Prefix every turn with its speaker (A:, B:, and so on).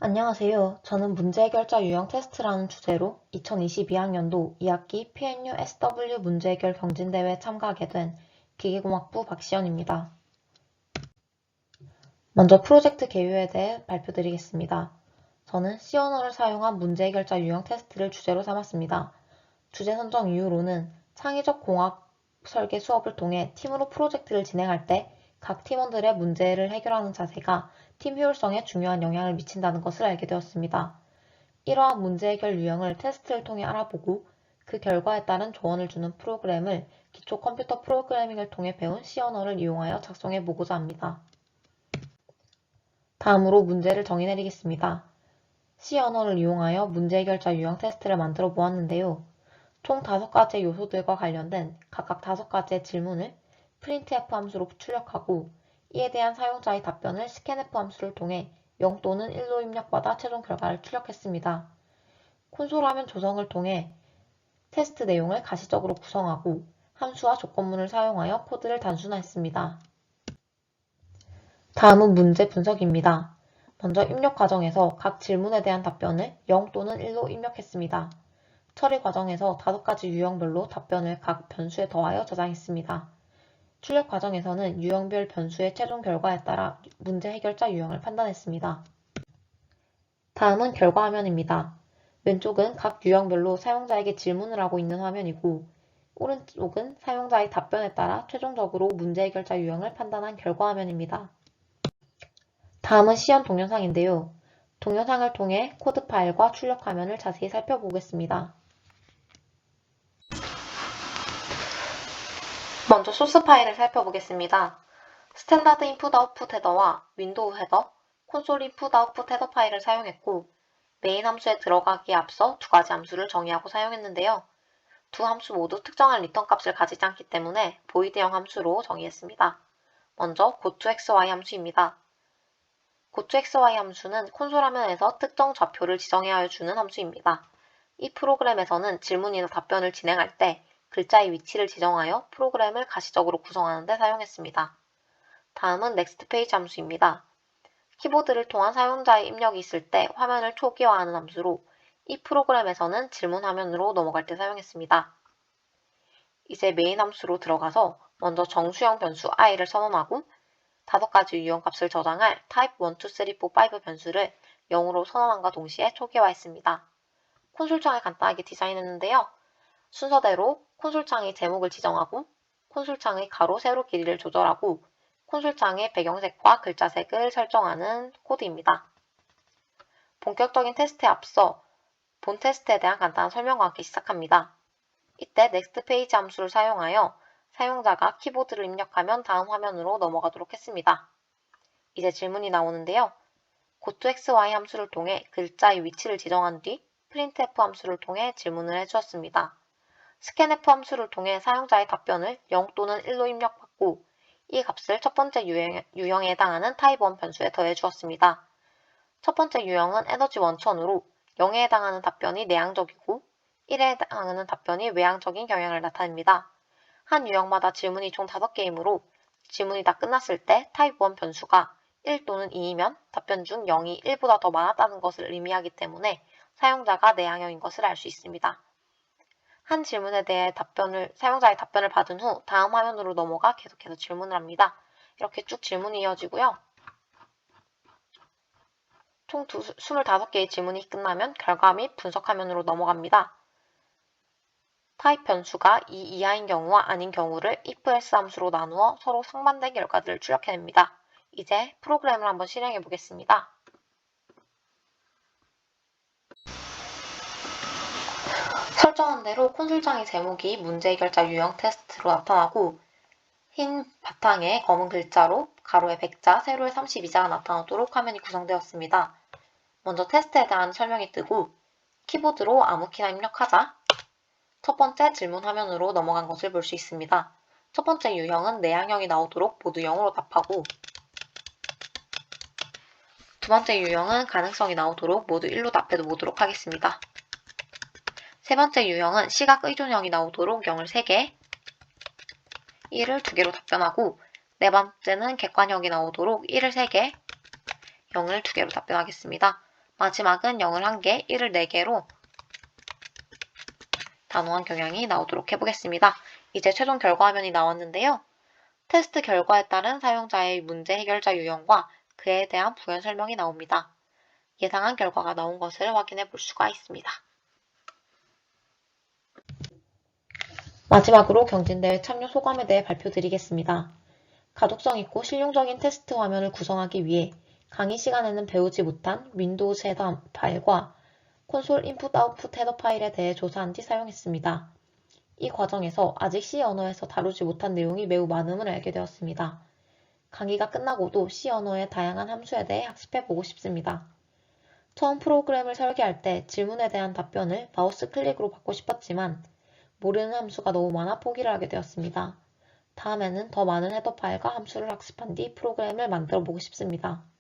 A: 안녕하세요. 저는 문제해결자 유형 테스트라는 주제로 2022학년도 2학기 PNU SW 문제해결 경진대회에 참가하게 된 기계공학부 박시연입니다. 먼저 프로젝트 개요에 대해 발표드리겠습니다. 저는 C언어를 사용한 문제해결자 유형 테스트를 주제로 삼았습니다. 주제 선정 이유로는 창의적 공학 설계 수업을 통해 팀으로 프로젝트를 진행할 때 각 팀원들의 문제를 해결하는 자세가 팀 효율성에 중요한 영향을 미친다는 것을 알게 되었습니다. 이러한 문제 해결 유형을 테스트를 통해 알아보고 그 결과에 따른 조언을 주는 프로그램을 기초 컴퓨터 프로그래밍을 통해 배운 C언어를 이용하여 작성해 보고자 합니다. 다음으로 문제를 정의 내리겠습니다. C언어를 이용하여 문제 해결자 유형 테스트를 만들어 보았는데요. 총 5가지의 요소들과 관련된 각각 5가지의 질문을 printf 함수로 출력하고 이에 대한 사용자의 답변을 scanf 함수를 통해 0 또는 1로 입력받아 최종 결과를 출력했습니다. 콘솔 화면 조성을 통해 테스트 내용을 가시적으로 구성하고 함수와 조건문을 사용하여 코드를 단순화했습니다. 다음은 문제 분석입니다. 먼저 입력 과정에서 각 질문에 대한 답변을 0 또는 1로 입력했습니다. 처리 과정에서 5가지 유형별로 답변을 각 변수에 더하여 저장했습니다. 출력 과정에서는 유형별 변수의 최종 결과에 따라 문제 해결자 유형을 판단했습니다. 다음은 결과 화면입니다. 왼쪽은 각 유형별로 사용자에게 질문을 하고 있는 화면이고 오른쪽은 사용자의 답변에 따라 최종적으로 문제 해결자 유형을 판단한 결과 화면입니다. 다음은 시연 동영상인데요. 동영상을 통해 코드 파일과 출력 화면을 자세히 살펴보겠습니다. 먼저 소스 파일을 살펴보겠습니다. 스탠다드 인풋 아웃풋 헤더와 윈도우 헤더, 콘솔 인풋 아웃풋 헤더 파일을 사용했고 메인 함수에 들어가기에 앞서 2가지 함수를 정의하고 사용했는데요. 두 함수 모두 특정한 리턴 값을 가지지 않기 때문에 보이드형 함수로 정의했습니다. 먼저 goToXY 함수입니다. goToXY 함수는 콘솔 화면에서 특정 좌표를 지정해야 하여 주는 함수입니다. 이 프로그램에서는 질문이나 답변을 진행할 때 글자의 위치를 지정하여 프로그램을 가시적으로 구성하는 데 사용했습니다. 다음은 넥스트페이지 함수입니다. 키보드를 통한 사용자의 입력이 있을 때 화면을 초기화하는 함수로 이 프로그램에서는 질문 화면으로 넘어갈 때 사용했습니다. 이제 메인 함수로 들어가서 먼저 정수형 변수 i를 선언하고 5가지 유형값을 저장할 type 1, 2, 3, 4, 5 변수를 0으로 선언함과 동시에 초기화했습니다. 콘솔창을 간단하게 디자인했는데요. 순서대로 콘솔창의 제목을 지정하고 콘솔창의 가로, 세로 길이를 조절하고 콘솔창의 배경색과 글자색을 설정하는 코드입니다. 본격적인 테스트에 앞서 본 테스트에 대한 간단한 설명과 함께 시작합니다. 이때 넥스트페이지 함수를 사용하여 사용자가 키보드를 입력하면 다음 화면으로 넘어가도록 했습니다. 이제 질문이 나오는데요. goToXY 함수를 통해 글자의 위치를 지정한 뒤 printf 함수를 통해 질문을 해주었습니다. scanf 함수를 통해 사용자의 답변을 0 또는 1로 입력받고 이 값을 첫 번째 유형에 해당하는 type1 변수에 더해 주었습니다. 첫 번째 유형은 에너지 원천으로 0에 해당하는 답변이 내향적이고 1에 해당하는 답변이 외향적인 경향을 나타냅니다. 한 유형마다 질문이 총 5개이므로 질문이 다 끝났을 때 type1 변수가 1 또는 2이면 답변 중 0이 1보다 더 많았다는 것을 의미하기 때문에 사용자가 내향형인 것을 알 수 있습니다. 한 질문에 대해 사용자의 답변을 받은 후 다음 화면으로 넘어가 계속해서 질문을 합니다. 이렇게 쭉 질문이 이어지고요. 총 25개의 질문이 끝나면 결과 및 분석 화면으로 넘어갑니다. 타입 변수가 2 이하인 경우와 아닌 경우를 if-else 함수로 나누어 서로 상반된 결과들을 출력해냅니다. 이제 프로그램을 한번 실행해 보겠습니다. 설정한 대로 콘솔창의 제목이 문제 해결자 유형 테스트로 나타나고 흰 바탕에 검은 글자로 가로에 100자, 세로에 32자가 나타나도록 화면이 구성되었습니다. 먼저 테스트에 대한 설명이 뜨고 키보드로 아무 키나 입력하자 첫 번째 질문 화면으로 넘어간 것을 볼 수 있습니다. 첫 번째 유형은 내향형이 나오도록 모두 0으로 답하고 두 번째 유형은 가능성이 나오도록 모두 1로 답해 보도록 하겠습니다. 세 번째 유형은 시각 의존형이 나오도록 0을 3개, 1을 2개로 답변하고 네 번째는 객관형이 나오도록 1을 3개, 0을 2개로 답변하겠습니다. 마지막은 0을 1개, 1을 4개로 단호한 경향이 나오도록 해보겠습니다. 이제 최종 결과 화면이 나왔는데요. 테스트 결과에 따른 사용자의 문제 해결자 유형과 그에 대한 부연 설명이 나옵니다. 예상한 결과가 나온 것을 확인해 볼 수가 있습니다. 마지막으로 경진대회 참여 소감에 대해 발표드리겠습니다. 가독성 있고 실용적인 테스트 화면을 구성하기 위해 강의 시간에는 배우지 못한 윈도우 헤더 파일과 콘솔 인풋 아웃풋 헤더 파일에 대해 조사한 뒤 사용했습니다. 이 과정에서 아직 C 언어에서 다루지 못한 내용이 매우 많음을 알게 되었습니다. 강의가 끝나고도 C 언어의 다양한 함수에 대해 학습해보고 싶습니다. 처음 프로그램을 설계할 때 질문에 대한 답변을 마우스 클릭으로 받고 싶었지만 모르는 함수가 너무 많아 포기를 하게 되었습니다. 다음에는 더 많은 헤더 파일과 함수를 학습한 뒤 프로그램을 만들어 보고 싶습니다.